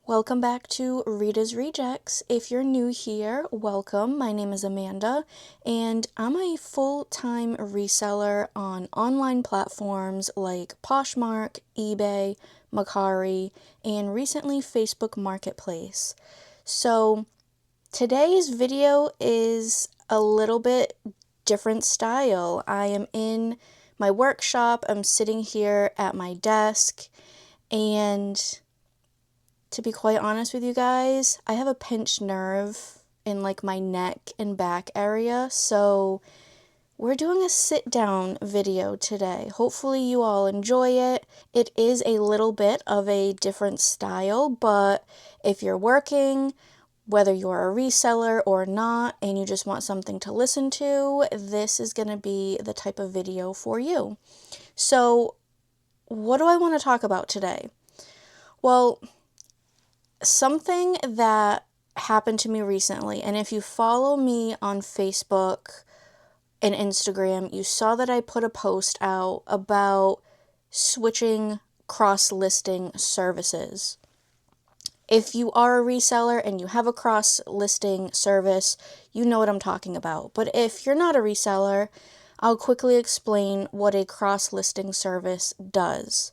Welcome back to Rita's Rejects. If you're new here, welcome. My name is Amanda, and I'm a full-time reseller on online platforms like Poshmark, eBay, Mercari, and recently Facebook Marketplace. So today's video is a little bit different style. I am in my workshop. I'm sitting here at my desk, and to be quite honest with you guys, I have a pinched nerve in like my neck and back area, so we're doing a sit down video today. Hopefully you all enjoy it. It is a little bit of a different style, but if you're working, whether you're a reseller or not, and you just want something to listen to, this is going to be the type of video for you. So what do I want to talk about today? Well, something that happened to me recently, and if you follow me on Facebook and Instagram, you saw that I put a post out about switching cross-listing services. If you are a reseller and you have a cross-listing service, you know what I'm talking about. But if you're not a reseller, I'll quickly explain what a cross-listing service does.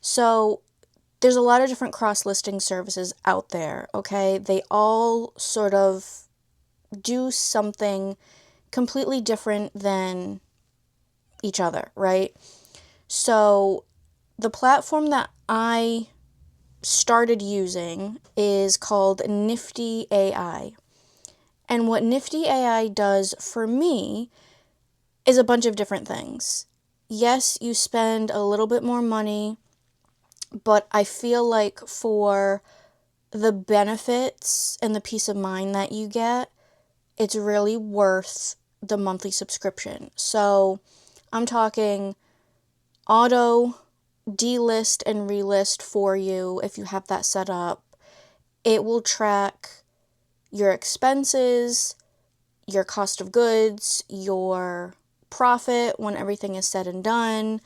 So there's a lot of different cross-listing services out there, okay? They all sort of do something completely different than each other, right? So the platform that I started using is called Nifty AI. And what Nifty AI does for me is a bunch of different things. Yes, you spend a little bit more money, but I feel like for the benefits and the peace of mind that you get, it's really worth the monthly subscription. So I'm talking auto delist and relist for you if you have that set up. It will track your expenses, your cost of goods, your profit when everything is said and done.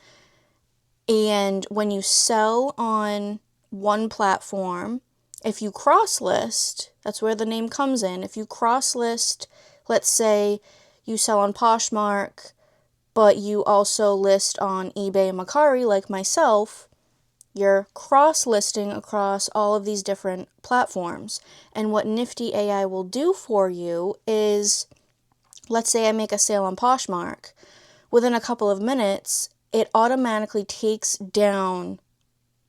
And when you sell on one platform, if you cross-list, that's where the name comes in. If you cross-list, let's say you sell on Poshmark, but you also list on eBay and Mercari like myself, you're cross-listing across all of these different platforms. And what Nifty AI will do for you is, let's say I make a sale on Poshmark. Within a couple of minutes, it automatically takes down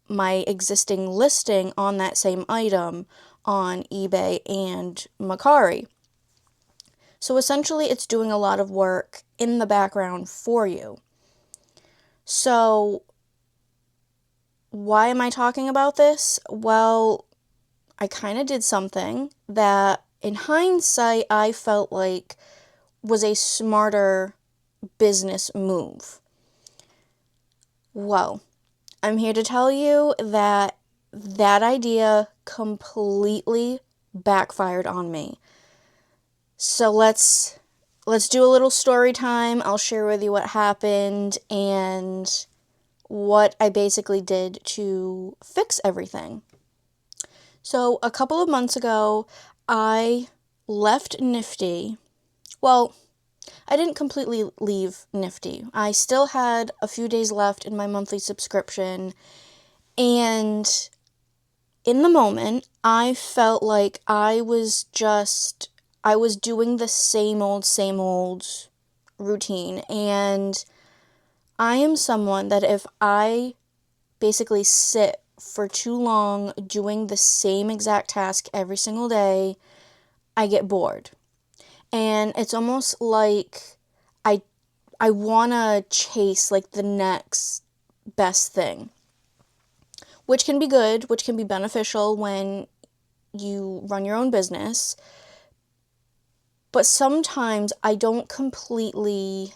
my existing listing on that same item on eBay and Mercari. So essentially it's doing a lot of work in the background for you. So why am I talking about this? Well, I kind of did something that in hindsight I felt like was a smarter business move. Well, I'm here to tell you that that idea completely backfired on me. So let's do a little story time. I'll share with you what happened and what I basically did to fix everything. So a couple of months ago, I left Nifty. Well, I didn't completely leave Nifty. I still had a few days left in my monthly subscription, and in the moment, I felt like I was doing the same old routine, and I am someone that if I basically sit for too long doing the same exact task every single day, I get bored. And it's almost like I want to chase like the next best thing, which can be good, which can be beneficial when you run your own business. But sometimes I don't completely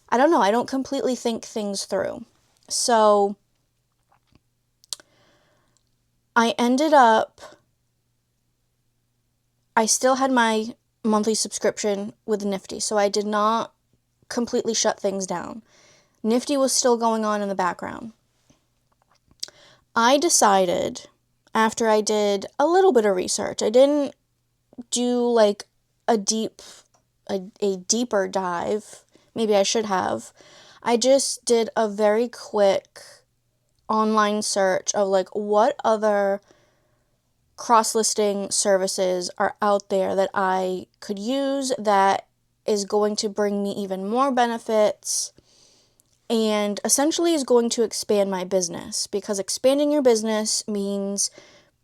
think things through. So I still had my monthly subscription with Nifty, so I did not completely shut things down. Nifty was still going on in the background. I decided after I did a little bit of research. I didn't do like a deeper dive. Maybe I should have. I just did a very quick online search of like what other cross-listing services are out there that I could use that is going to bring me even more benefits and essentially is going to expand my business, because expanding your business means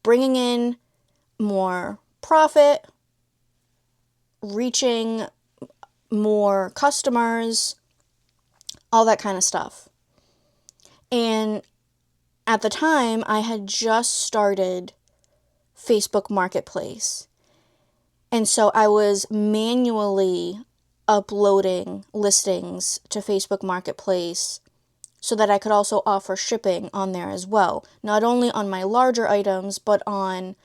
bringing in more profit, reaching more customers, all that kind of stuff. And at the time, I had just started Facebook Marketplace. And so I was manually uploading listings to Facebook Marketplace so that I could also offer shipping on there as well. Not only on my larger items, but on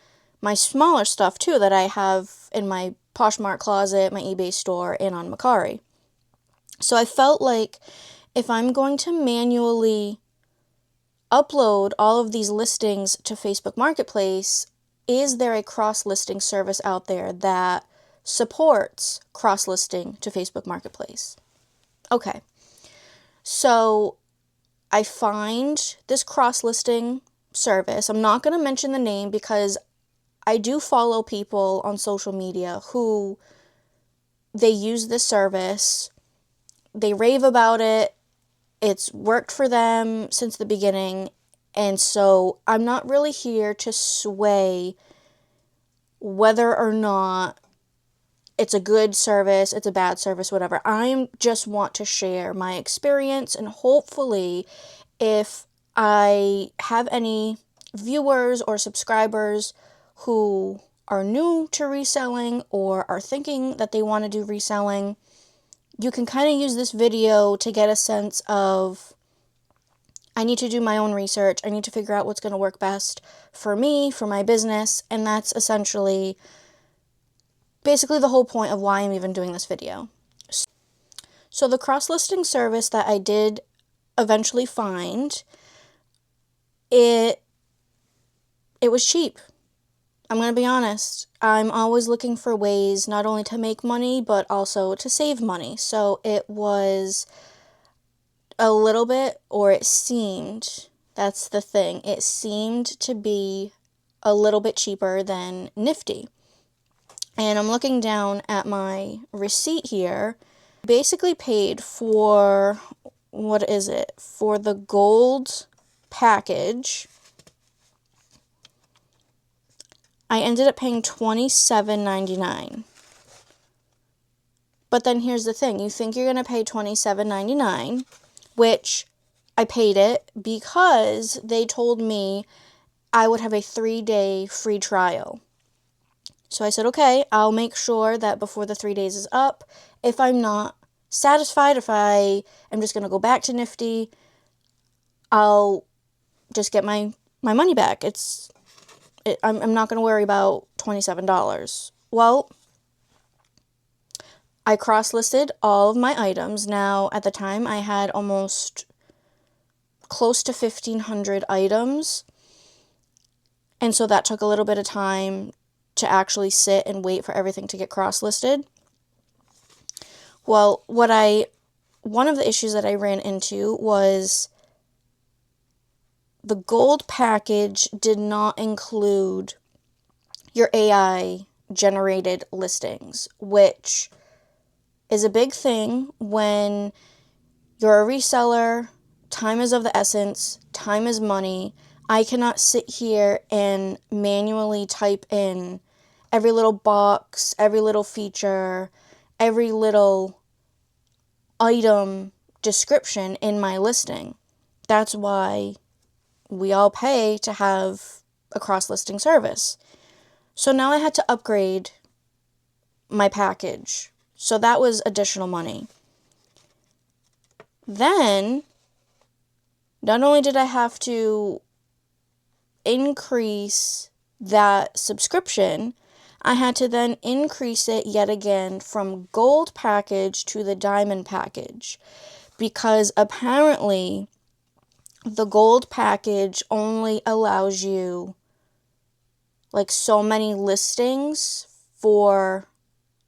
my smaller stuff too that I have in my Poshmark closet, my eBay store, and on Mercari. So I felt like if I'm going to manually upload all of these listings to Facebook Marketplace, is there a cross-listing service out there that supports cross-listing to Facebook Marketplace? Okay, so I find this cross-listing service. I'm not going to mention the name because I do follow people on social media who they use this service. They rave about it. It's worked for them since the beginning. And so I'm not really here to sway whether or not it's a good service, it's a bad service, whatever. I just want to share my experience, and hopefully if I have any viewers or subscribers who are new to reselling or are thinking that they want to do reselling, you can kind of use this video to get a sense of, I need to do my own research. I need to figure out what's going to work best for me, for my business, and that's essentially basically the whole point of why I'm even doing this video. So the cross-listing service that I did eventually find, it was cheap. I'm going to be honest. I'm always looking for ways not only to make money, but also to save money. So it was a little bit, or it seemed, that's the thing, it seemed to be a little bit cheaper than Nifty. And I'm looking down at my receipt here. Basically paid for, what is it? For the gold package, I ended up paying $27.99. But then here's the thing. You think you're going to pay $27.99, which I paid it because they told me I would have a 3-day free trial. So I said, okay, I'll make sure that before the 3 days is up, if I'm not satisfied, if I am just going to go back to Nifty, I'll just get my money back. I'm not going to worry about $27. Well, I cross-listed all of my items. Now, at the time, I had almost close to 1,500 items. And so that took a little bit of time to actually sit and wait for everything to get cross-listed. Well, one of the issues that I ran into was the gold package did not include your AI generated listings, which is a big thing when you're a reseller. Time is of the essence. Time is money. I cannot sit here and manually type in every little box, every little feature, every little item description in my listing. That's why we all pay to have a cross-listing service. So now I had to upgrade my package. So that was additional money. Then, not only did I have to increase that subscription, I had to then increase it yet again from gold package to the diamond package, because apparently the gold package only allows you like so many listings for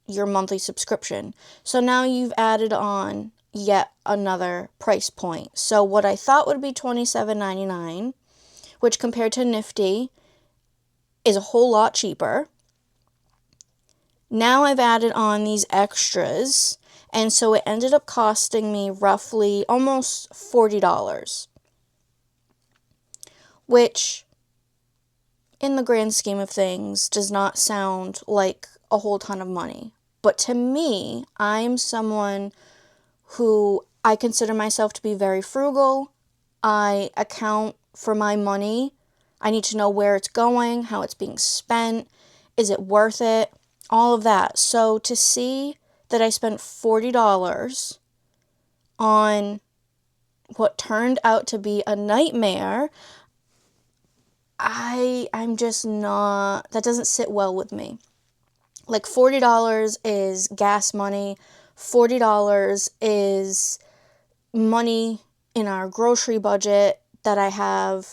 your monthly subscription. So now you've added on yet another price point. So what I thought would be $27.99, which compared to Nifty is a whole lot cheaper. Now I've added on these extras, and so it ended up costing me roughly almost $40, which in the grand scheme of things does not sound like a whole ton of money. But to me, I'm someone who I consider myself to be very frugal. I account for my money. I need to know where it's going, how it's being spent, is it worth it, all of that. So to see that I spent $40 on what turned out to be a nightmare, I'm just not, that doesn't sit well with me. Like $40 is gas money. $40 is money in our grocery budget that I have.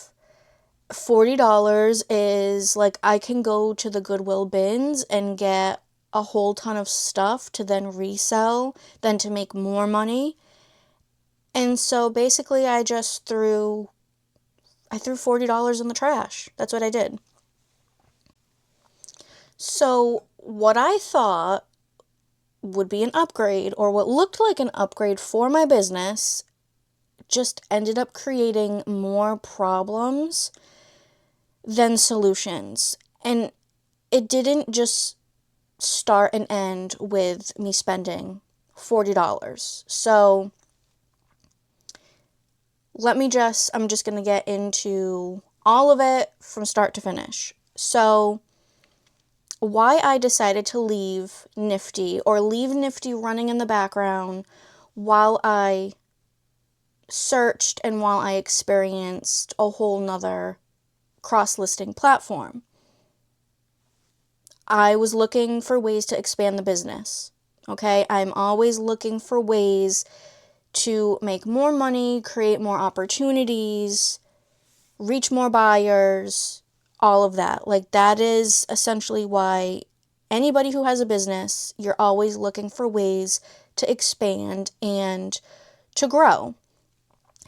$40 is like I can go to the Goodwill bins and get a whole ton of stuff to then resell, then to make more money. And so basically I threw $40 in the trash. That's what I did. So what I thought would be an upgrade, or what looked like an upgrade for my business, just ended up creating more problems than solutions. And it didn't just start and end with me spending $40. So I'm just going to get into all of it from start to finish. So why I decided to leave Nifty running in the background while I searched and while I experienced a whole nother cross-listing platform. I was looking for ways to expand the business. Okay, I'm always looking for ways to make more money, create more opportunities, reach more buyers, all of that. Like, that is essentially why anybody who has a business, you're always looking for ways to expand and to grow.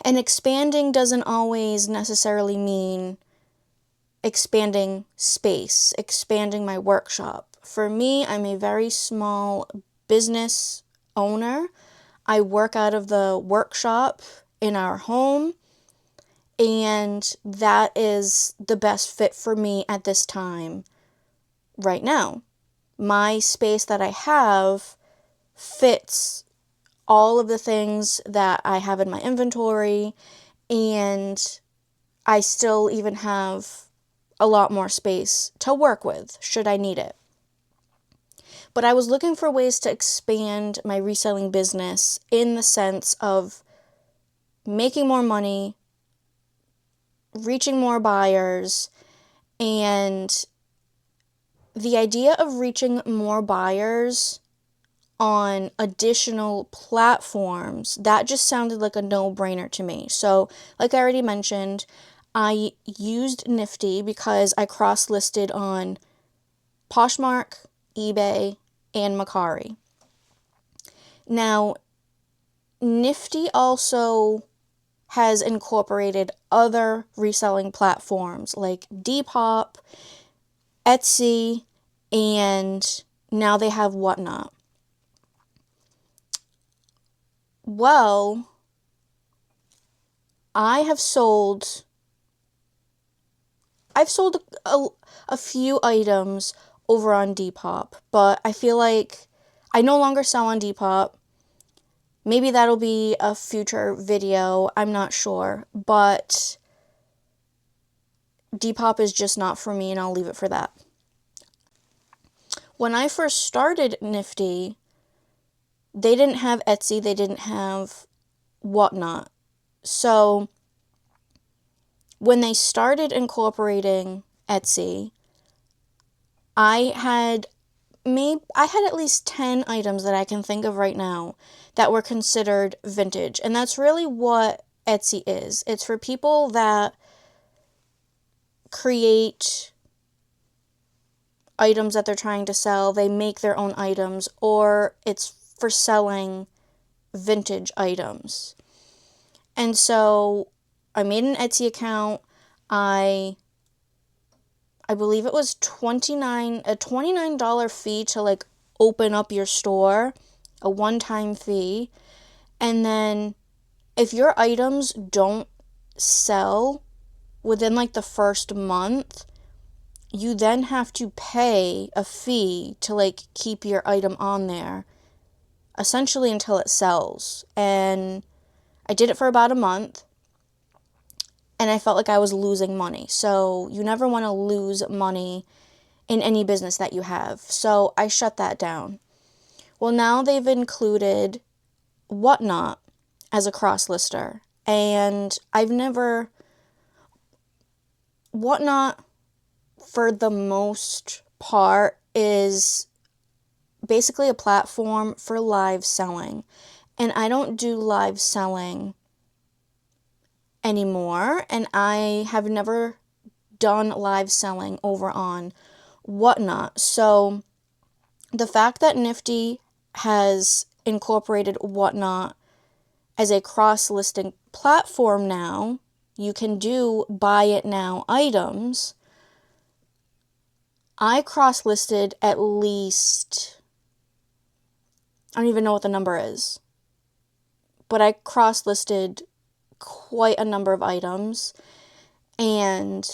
And expanding doesn't always necessarily mean expanding space, expanding my workshop. For me, I'm a very small business owner. I work out of the workshop in our home, and that is the best fit for me at this time right now. My space that I have fits all of the things that I have in my inventory, and I still even have a lot more space to work with should I need it. But I was looking for ways to expand my reselling business in the sense of making more money, reaching more buyers, and the idea of reaching more buyers on additional platforms, that just sounded like a no-brainer to me. So, like I already mentioned, I used Nifty because I cross-listed on Poshmark, eBay, and Mercari. Now, Nifty also has incorporated other reselling platforms like Depop, Etsy, and now they have Whatnot. Well, I've sold a few items over on Depop, but I feel like I no longer sell on Depop. Maybe that'll be a future video, I'm not sure, but Depop is just not for me, and I'll leave it for that. When I first started Nifty, they didn't have Etsy, they didn't have Whatnot. So when they started incorporating Etsy, I had at least 10 items that I can think of right now that were considered vintage. And that's really what Etsy is. It's for people that create items that they're trying to sell, they make their own items, or it's for selling vintage items. And so I made an Etsy account. I believe it was a $29 fee to like open up your store, a one-time fee. And then if your items don't sell within like the first month, you then have to pay a fee to like keep your item on there, essentially until it sells. And I did it for about a month, and I felt like I was losing money. So you never want to lose money in any business that you have. So I shut that down. Well, now they've included Whatnot as a cross-lister, and Whatnot, for the most part, is basically a platform for live selling. And I don't do live selling anymore, and I have never done live selling over on Whatnot. So the fact that Nifty has incorporated Whatnot as a cross-listing platform now, you can do buy it now items. I cross-listed at least, I don't even know what the number is, but I cross-listed quite a number of items. And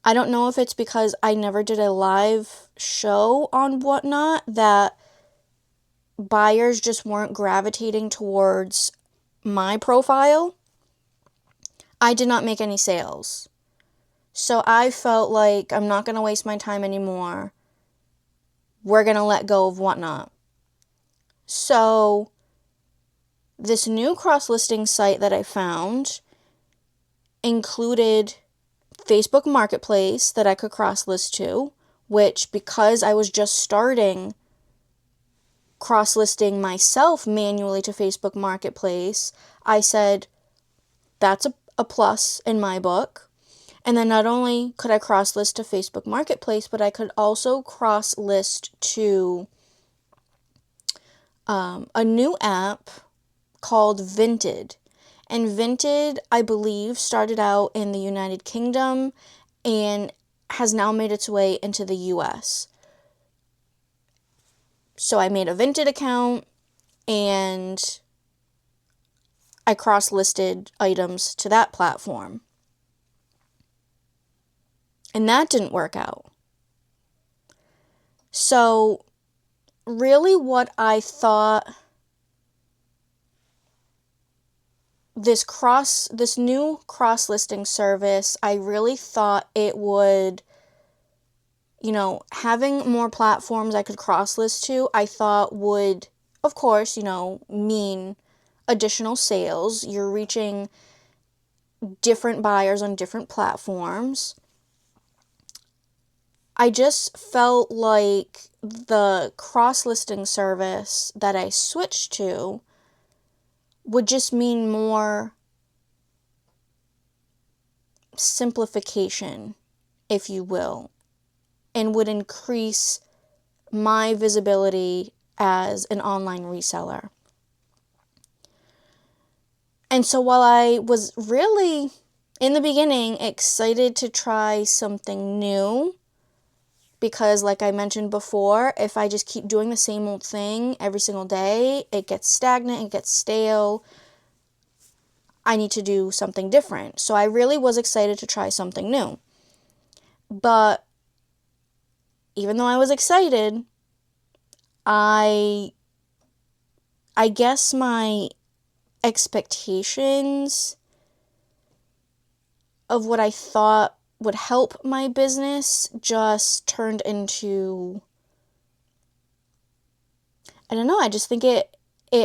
I don't know if it's because I never did a live show on Whatnot that buyers just weren't gravitating towards my profile. I did not make any sales. So I felt like I'm not going to waste my time anymore. We're going to let go of Whatnot. So this new cross-listing site that I found included Facebook Marketplace that I could cross-list to, which, because I was just starting cross-listing myself manually to Facebook Marketplace, I said, that's a plus in my book. And then not only could I cross-list to Facebook Marketplace, but I could also cross-list to a new app called Vinted. And Vinted, I believe, started out in the United Kingdom and has now made its way into the US. So I made a Vinted account and I cross-listed items to that platform. And that didn't work out. So really what I thought this new cross-listing service, I really thought it would, having more platforms I could cross-list to, I thought would, of course, mean additional sales. You're reaching different buyers on different platforms. I just felt like the cross-listing service that I switched to would just mean more simplification, if you will, and would increase my visibility as an online reseller. And so while I was really, in the beginning, excited to try something new, because like I mentioned before, if I just keep doing the same old thing every single day, it gets stagnant, it gets stale. I need to do something different. So I really was excited to try something new. But even though I was excited, I guess my expectations of what I thought would help my business just turned into, I don't know, I just think it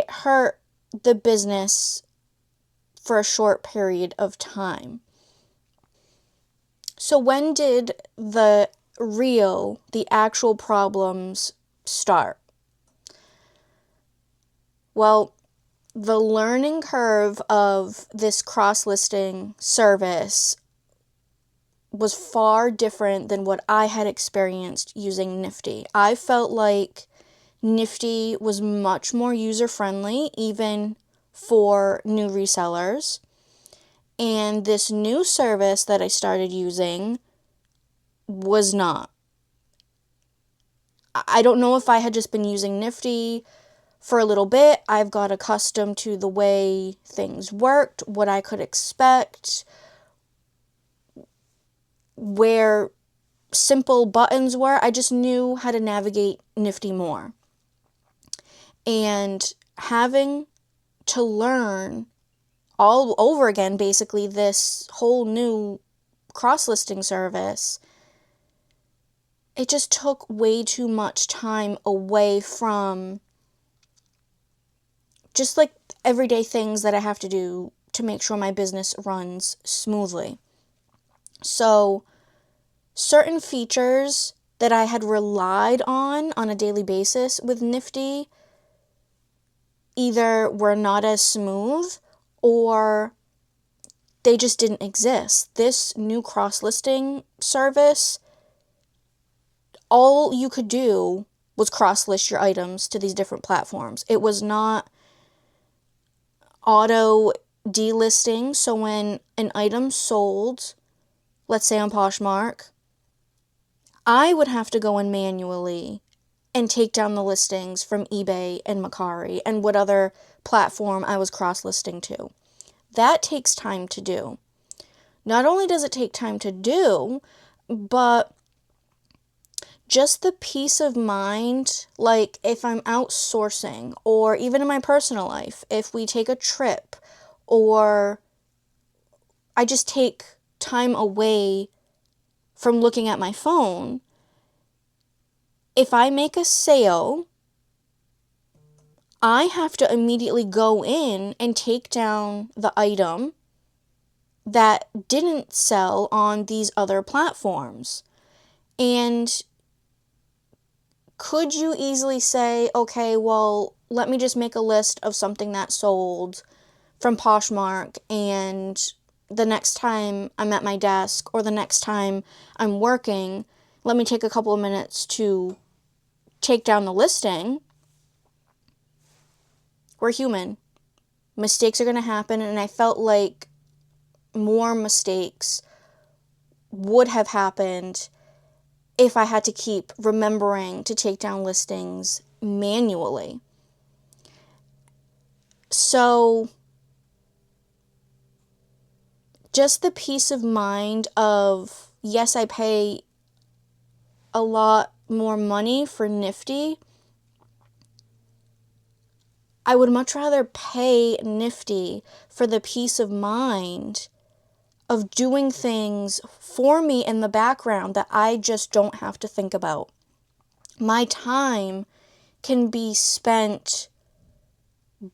hurt the business for a short period of time. So when did the actual problems start? Well, the learning curve of this cross-listing service was far different than what I had experienced using Nifty. I felt like Nifty was much more user-friendly, even for new resellers. And this new service that I started using was not. I don't know if I had just been using Nifty for a little bit. I've got accustomed to the way things worked, what I could expect, where simple buttons were. I just knew how to navigate Nifty more. And having to learn all over again, basically, this whole new cross-listing service, it just took way too much time away from just like everyday things that I have to do to make sure my business runs smoothly. So certain features that I had relied on a daily basis with Nifty either were not as smooth or they just didn't exist. This new cross-listing service, all you could do was cross-list your items to these different platforms. It was not auto delisting, so when an item sold, let's say on Poshmark, I would have to go in manually and take down the listings from eBay and Mercari and what other platform I was cross-listing to. That takes time to do. Not only does it take time to do, but just the peace of mind, like if I'm outsourcing or even in my personal life, if we take a trip or I just take time away from looking at my phone, if I make a sale, I have to immediately go in and take down the item that didn't sell on these other platforms. And could you easily say, okay, well, let me just make a list of something that sold from Poshmark, and the next time I'm at my desk or the next time I'm working, let me take a couple of minutes to take down the listing? We're human. Mistakes are going to happen, and I felt like more mistakes would have happened if I had to keep remembering to take down listings manually. So just the peace of mind of, yes, I pay a lot more money for Nifty. I would much rather pay Nifty for the peace of mind of doing things for me in the background that I just don't have to think about. My time can be spent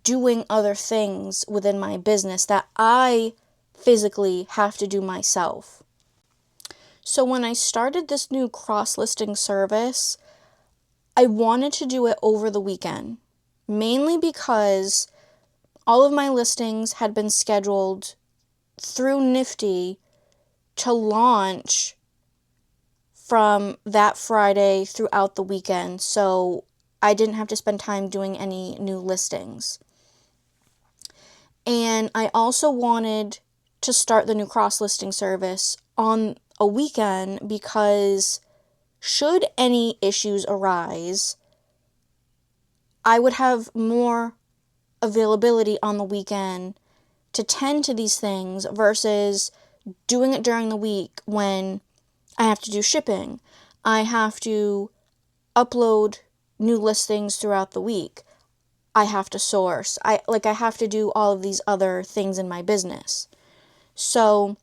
doing other things within my business that I physically have to do myself. So when I started this new cross-listing service, I wanted to do it over the weekend, mainly because all of my listings had been scheduled through Nifty to launch from that Friday throughout the weekend, so I didn't have to spend time doing any new listings. And I also wanted to start the new cross-listing service on a weekend because should any issues arise, I would have more availability on the weekend to tend to these things versus doing it during the week when I have to do shipping. I have to upload new listings throughout the week. I have to source. I have to do all of these other things in my business. So,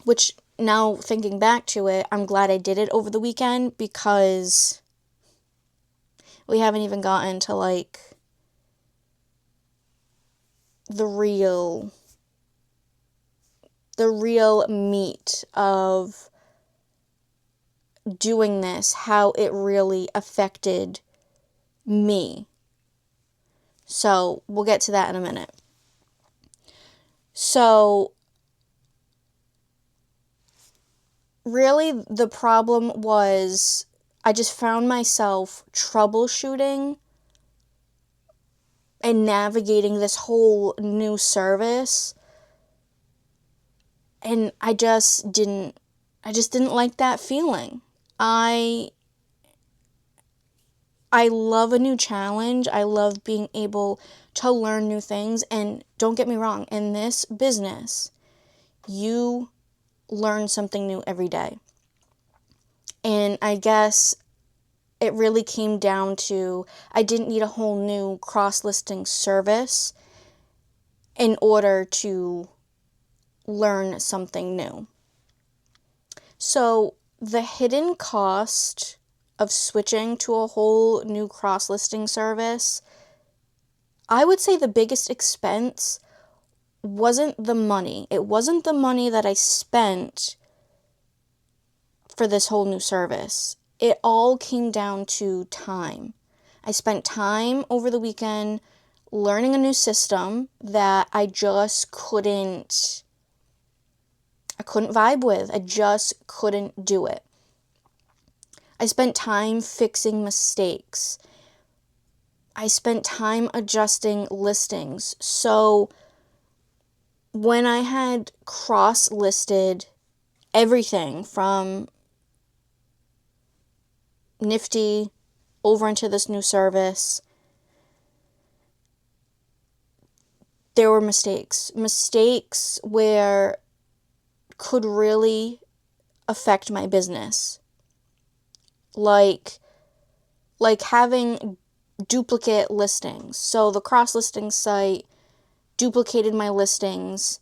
which now thinking back to it, I'm glad I did it over the weekend because we haven't even gotten to like the real meat of doing this, how it really affected me. So we'll get to that in a minute. So really the problem was I just found myself troubleshooting and navigating this whole new service, and I just didn't like that feeling. I love a new challenge. I love being able to learn new things, and don't get me wrong, in this business, you learn something new every day. And I guess it really came down to I didn't need a whole new cross-listing service in order to learn something new. So the hidden cost of switching to a whole new cross-listing service, I would say the biggest expense wasn't the money. It wasn't the money that I spent for this whole new service. It all came down to time. I spent time over the weekend learning a new system that I couldn't vibe with. I just couldn't do it. I spent time fixing mistakes. I spent time adjusting listings. So when I had cross-listed everything from Nifty over into this new service, there were mistakes where could really affect my business, like having duplicate listings. So the cross-listing site duplicated my listings,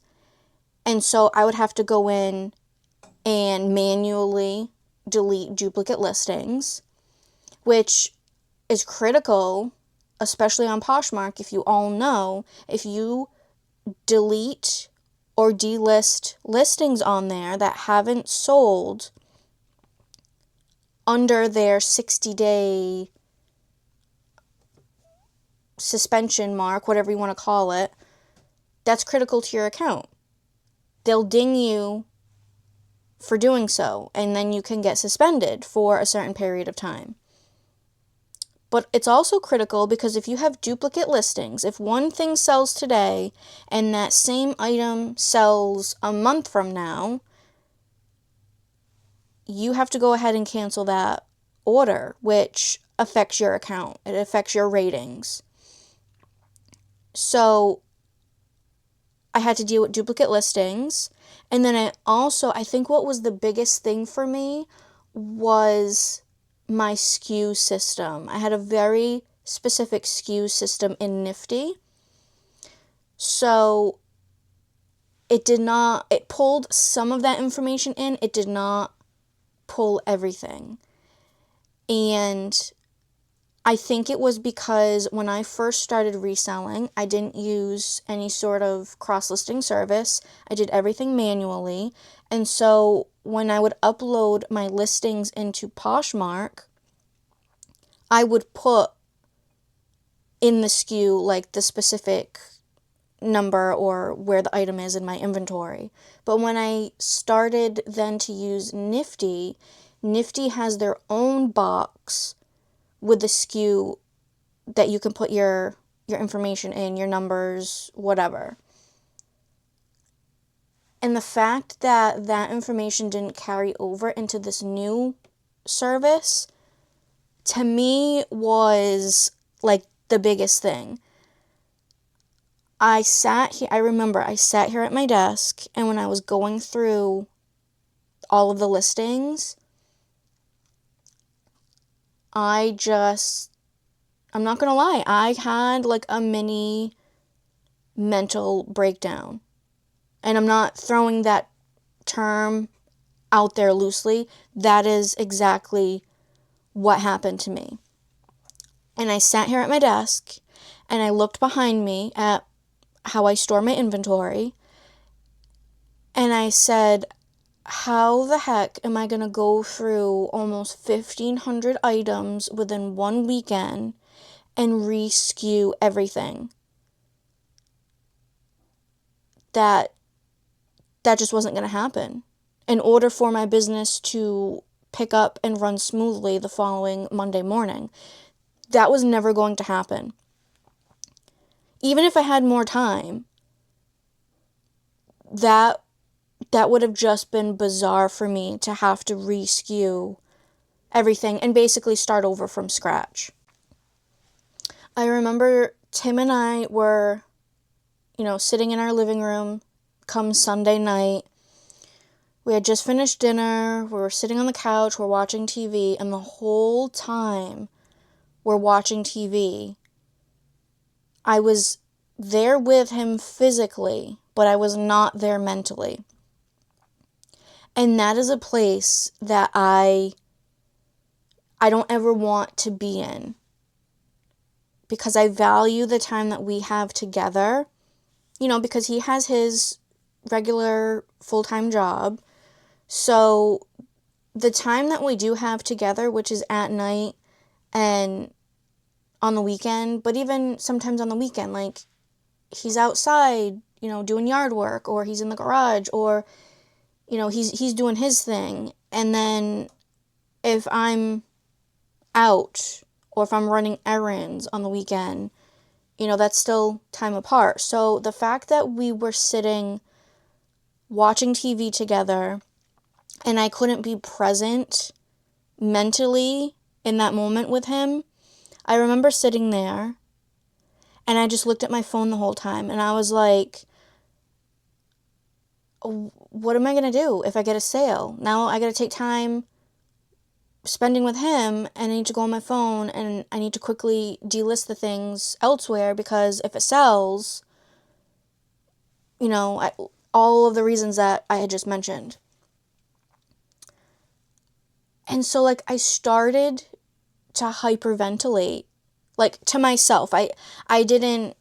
and so I would have to go in and manually delete duplicate listings, which is critical, especially on Poshmark. If you all know, if you delete or delist listings on there that haven't sold under their 60-day suspension mark, whatever you want to call it, that's critical to your account. They'll ding you for doing so, and then you can get suspended for a certain period of time. But it's also critical because if you have duplicate listings, if one thing sells today and that same item sells a month from now, you have to go ahead and cancel that order, which affects your account. It affects your ratings. So I had to deal with duplicate listings. And then I think what was the biggest thing for me was my SKU system. I had a very specific SKU system in Nifty. So it pulled some of that information in. It did not pull everything. And I think it was because when I first started reselling, I didn't use any sort of cross-listing service. I did everything manually. And so when I would upload my listings into Poshmark, I would put in the SKU like the specific number or where the item is in my inventory. But when I started then to use Nifty, Nifty has their own box with the SKU that you can put your information in, your numbers, whatever. And the fact that that information didn't carry over into this new service, to me, was like the biggest thing. I remember I sat here at my desk, and when I was going through all of the listings, I'm not gonna lie, I had like a mini mental breakdown. And I'm not throwing that term out there loosely. That is exactly what happened to me. And I sat here at my desk, and I looked behind me at how I store my inventory, and I said, how the heck am I going to go through almost 1,500 items within one weekend and re-SKU everything? That just wasn't going to happen. in order for my business to pick up and run smoothly the following Monday morning. That was never going to happen. Even if I had more time, that would have just been bizarre for me to have to re-skew everything and basically start over from scratch. I remember Tim and I were, sitting in our living room come Sunday night. We had just finished dinner, we were sitting on the couch, we're watching TV, and the whole time we're watching TV, I was there with him physically, but I was not there mentally. And that is a place that I don't ever want to be in, because I value the time that we have together, because he has his regular full-time job. So the time that we do have together, which is at night and on the weekend, but even sometimes on the weekend, like he's outside, doing yard work, or he's in the garage, or, he's doing his thing. And then if I'm out or if I'm running errands on the weekend, that's still time apart. So the fact that we were sitting watching TV together and I couldn't be present mentally in that moment with him, I remember sitting there and I just looked at my phone the whole time and I was like, what am I going to do if I get a sale? Now I got to take time spending with him and I need to go on my phone and I need to quickly delist the things elsewhere, because if it sells, all of the reasons that I had just mentioned. And so I started to hyperventilate, to myself. I didn't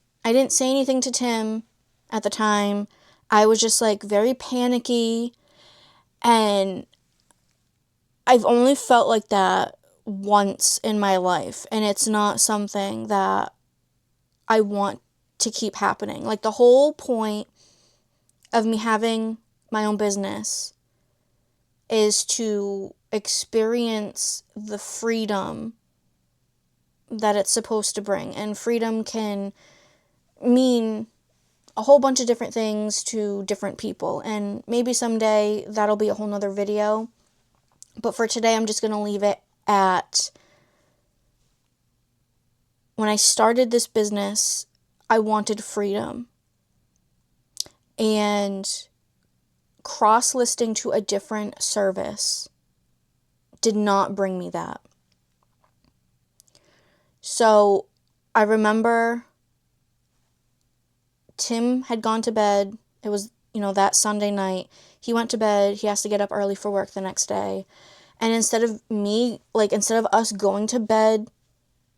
say anything to Tim at the time. I was just very panicky, and I've only felt like that once in my life, and it's not something that I want to keep happening. The whole point of me having my own business is to experience the freedom that it's supposed to bring. And freedom can mean a whole bunch of different things to different people. And maybe someday that'll be a whole nother video. But for today, I'm just going to leave it at, when I started this business, I wanted freedom. And cross-listing to a different service did not bring me that. So I remember Tim had gone to bed. It was, that Sunday night. He went to bed. He has to get up early for work the next day. And instead of us going to bed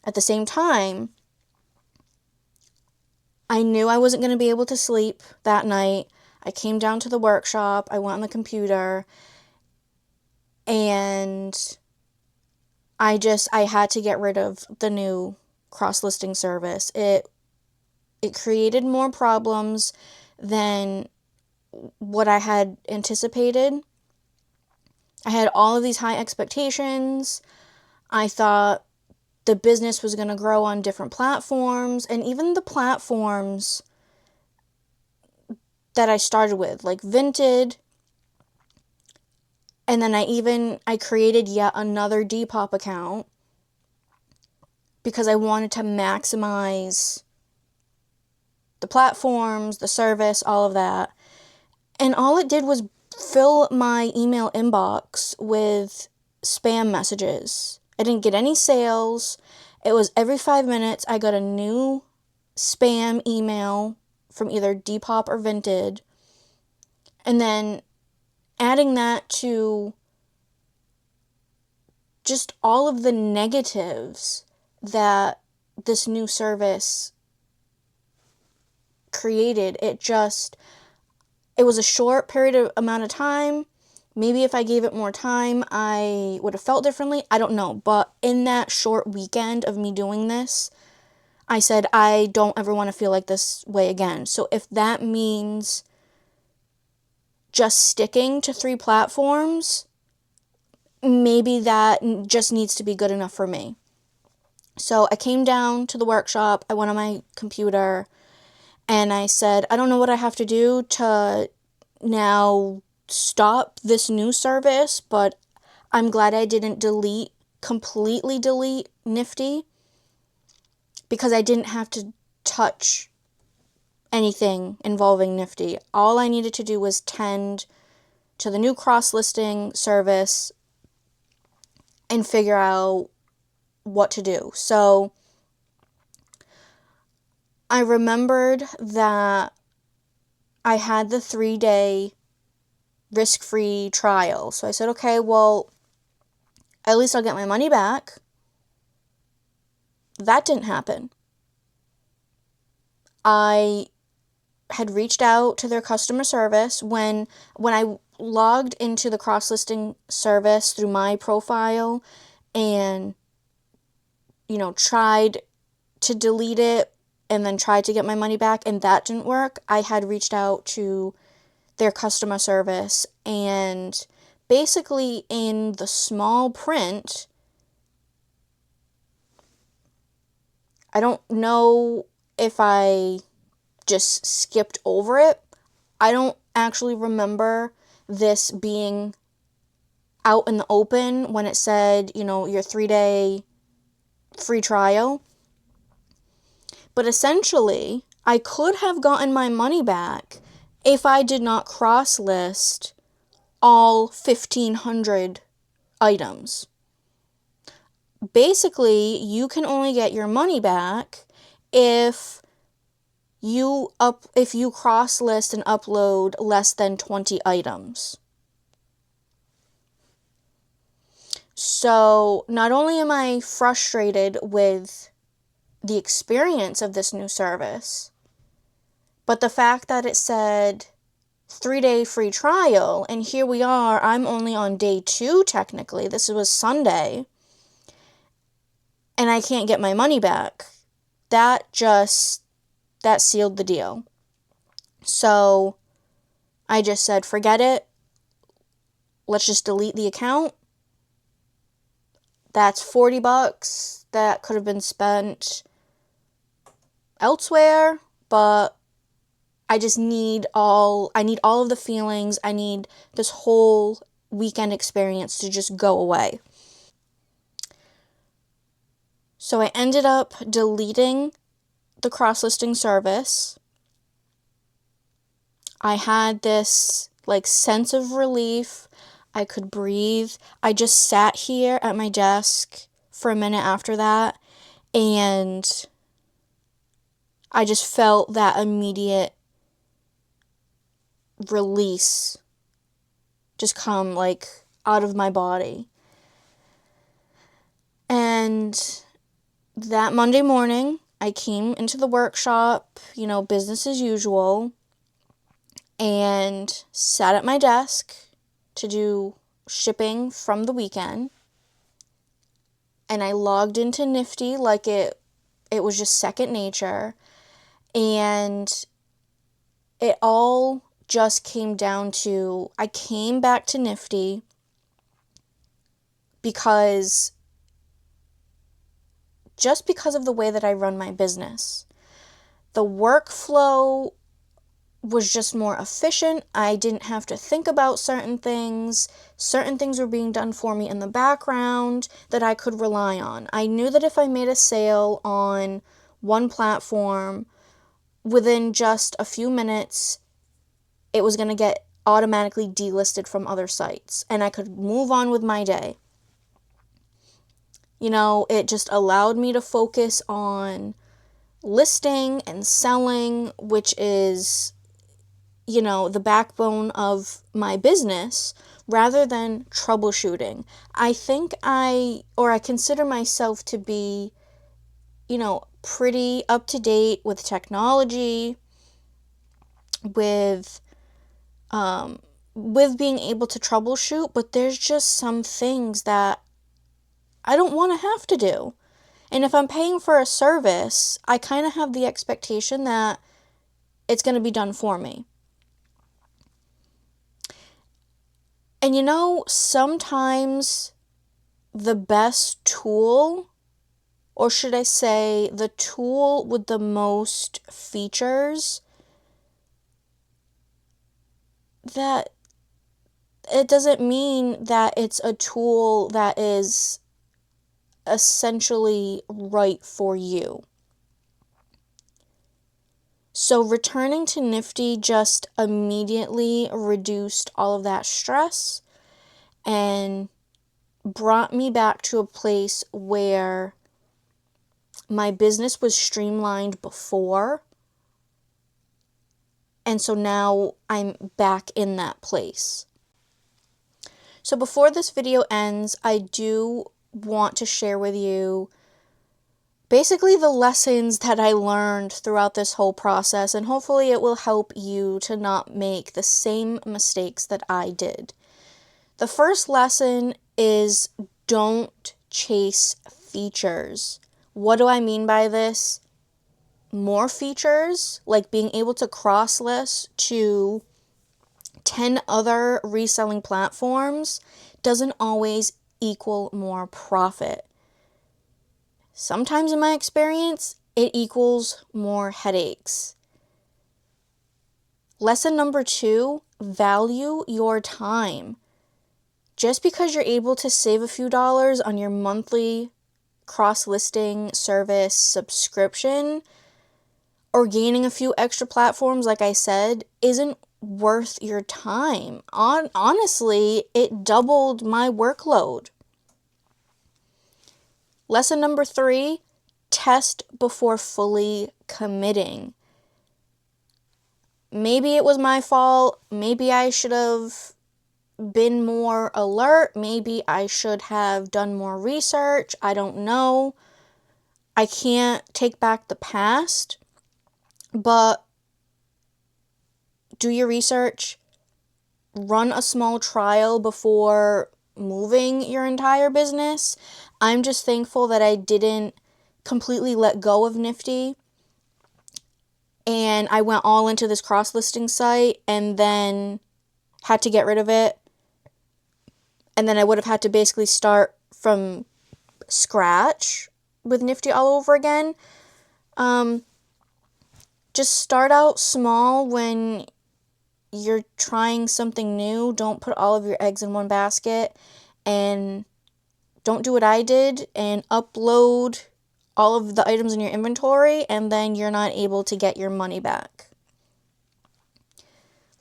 at the same time, I knew I wasn't going to be able to sleep that night. I came down to the workshop. I went on the computer. And I had to get rid of the new cross-listing service. It created more problems than what I had anticipated. I had all of these high expectations. I thought the business was going to grow on different platforms, and even the platforms that I started with, like Vinted, and then I created yet another Depop account because I wanted to maximize the platforms, the service, all of that. And all it did was fill my email inbox with spam messages. I didn't get any sales. It was every 5 minutes I got a new spam email from either Depop or Vinted. And then adding that to just all of the negatives that this new service created, it was a short amount of time. Maybe if I gave it more time, I would have felt differently. I don't know. But in that short weekend of me doing this, I said, I don't ever want to feel like this way again. So if that means just sticking to 3 platforms, maybe that just needs to be good enough for me. So I came down to the workshop, I went on my computer, and I said, I don't know what I have to do to now stop this new service, but I'm glad I didn't completely delete Nifty, because I didn't have to touch anything involving Nifty. All I needed to do was tend to the new cross-listing service and figure out what to do. So I remembered that I had the 3-day risk-free trial. So I said, okay, well, at least I'll get my money back. That didn't happen. I had reached out to their customer service when I logged into the cross-listing service through my profile and, tried to delete it and then tried to get my money back, and that didn't work. I had reached out to their customer service, and basically in the small print, I don't know if I just skipped over it. I don't actually remember this being out in the open when it said, your 3-day free trial. But essentially, I could have gotten my money back if I did not cross-list all 1,500 items. Basically, you can only get your money back if you cross-list and upload less than 20 items. So, not only am I frustrated with the experience of this new service, but the fact that it said 3-day free trial, and here we are, I'm only on day 2 technically, this was Sunday, and I can't get my money back. That sealed the deal. So I just said, forget it. Let's just delete the account. That's $40 that could have been spent elsewhere, but I need all of the feelings. I need this whole weekend experience to just go away. So I ended up deleting the cross-listing service. I had this sense of relief. I could breathe. I just sat here at my desk for a minute after that, and I just felt that immediate release just come out of my body. And that Monday morning, I came into the workshop, business as usual, and sat at my desk to do shipping from the weekend. And I logged into Nifty like it was just second nature. And it all just came down to, I came back to Nifty because of the way that I run my business. The workflow was just more efficient. I didn't have to think about certain things. Certain things were being done for me in the background that I could rely on. I knew that if I made a sale on one platform, within just a few minutes, it was going to get automatically delisted from other sites, and I could move on with my day. It just allowed me to focus on listing and selling, which is, the backbone of my business, rather than troubleshooting. I consider myself to be, pretty up to date with technology, with being able to troubleshoot, but there's just some things that I don't want to have to do. And if I'm paying for a service, I kind of have the expectation that it's going to be done for me. And you know, sometimes the best tool, or should I say the tool with the most features, that it doesn't mean that it's a tool that is essentially right for you. So returning to Nifty just immediately reduced all of that stress and brought me back to a place where my business was streamlined before. And so now I'm back in that place. So before this video ends, I do want to share with you basically the lessons that I learned throughout this whole process, and hopefully it will help you to not make the same mistakes that I did. The first lesson is don't chase features. What do I mean by this? More features, like being able to cross-list to 10 other reselling platforms, doesn't always equal more profit. Sometimes in my experience, it equals more headaches. Lesson number 2, value your time. Just because you're able to save a few dollars on your monthly cross-listing service subscription or gaining a few extra platforms, like I said, isn't worth your time. Honestly, it doubled my workload. Lesson number 3, test before fully committing. Maybe it was my fault. Maybe I should have been more alert. Maybe I should have done more research. I don't know. I can't take back the past, but do your research. Run a small trial before moving your entire business. I'm just thankful that I didn't completely let go of Nifty and I went all into this cross-listing site and then had to get rid of it. And then I would have had to basically start from scratch with Nifty all over again. Just start out small when you're trying something new. Don't put all of your eggs in one basket, and don't do what I did and upload all of the items in your inventory and then you're not able to get your money back.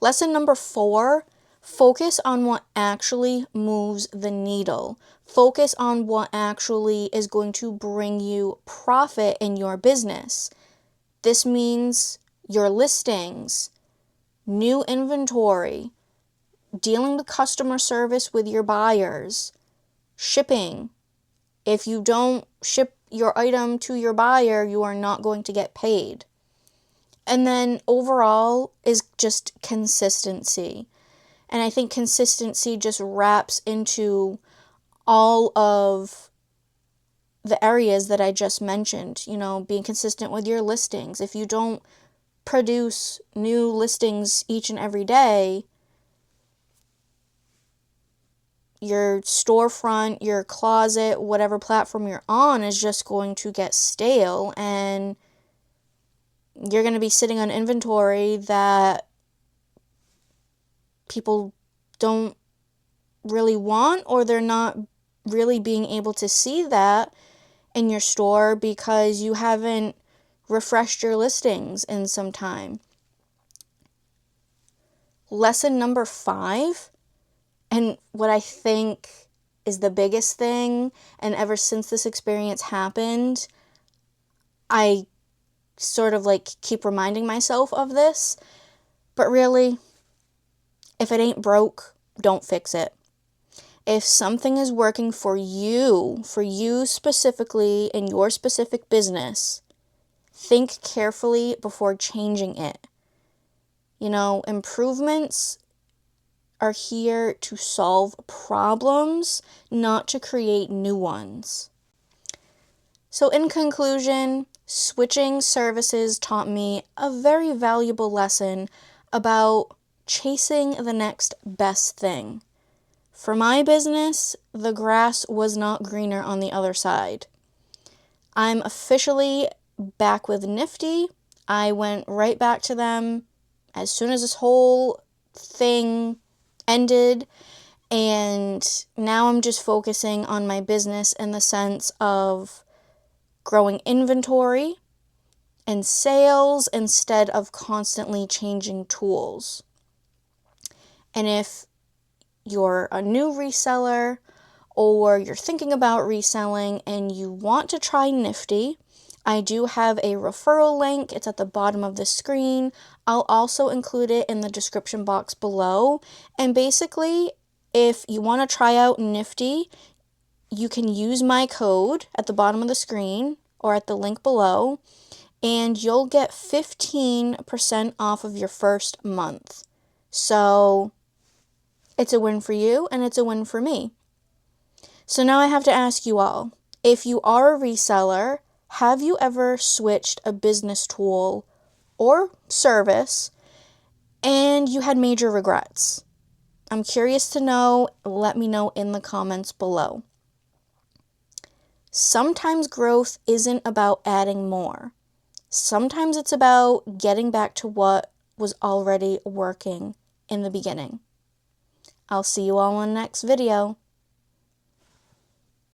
Lesson number 4, focus on what actually moves the needle. Focus on what actually is going to bring you profit in your business. This means your listings, new inventory, dealing with customer service with your buyers, shipping. If you don't ship your item to your buyer, you are not going to get paid. And then overall is just consistency. And I think consistency just wraps into all of the areas that I just mentioned. You know, being consistent with your listings. If you don't produce new listings each and every day, your storefront, your closet, whatever platform you're on is just going to get stale, and you're going to be sitting on inventory that people don't really want, or they're not really being able to see that in your store because you haven't refreshed your listings in some time. Lesson number 5, and what I think is the biggest thing, and ever since this experience happened, I sort of keep reminding myself of this, but really, if it ain't broke, don't fix it. If something is working for you specifically in your specific business, think carefully before changing it. You know, improvements are here to solve problems, not to create new ones. So in conclusion, switching services taught me a very valuable lesson about chasing the next best thing. For my business, the grass was not greener on the other side. I'm officially back with Nifty. I went right back to them as soon as this whole thing ended, and now I'm just focusing on my business in the sense of growing inventory and sales instead of constantly changing tools. And if you're a new reseller or you're thinking about reselling and you want to try Nifty, I do have a referral link. It's at the bottom of the screen. I'll also include it in the description box below. And basically, if you want to try out Nifty, you can use my code at the bottom of the screen or at the link below, and you'll get 15% off of your first month. So it's a win for you and it's a win for me. So now I have to ask you all, if you are a reseller, have you ever switched a business tool or service and you had major regrets? I'm curious to know. Let me know in the comments below. Sometimes growth isn't about adding more. Sometimes it's about getting back to what was already working in the beginning. I'll see you all in the next video.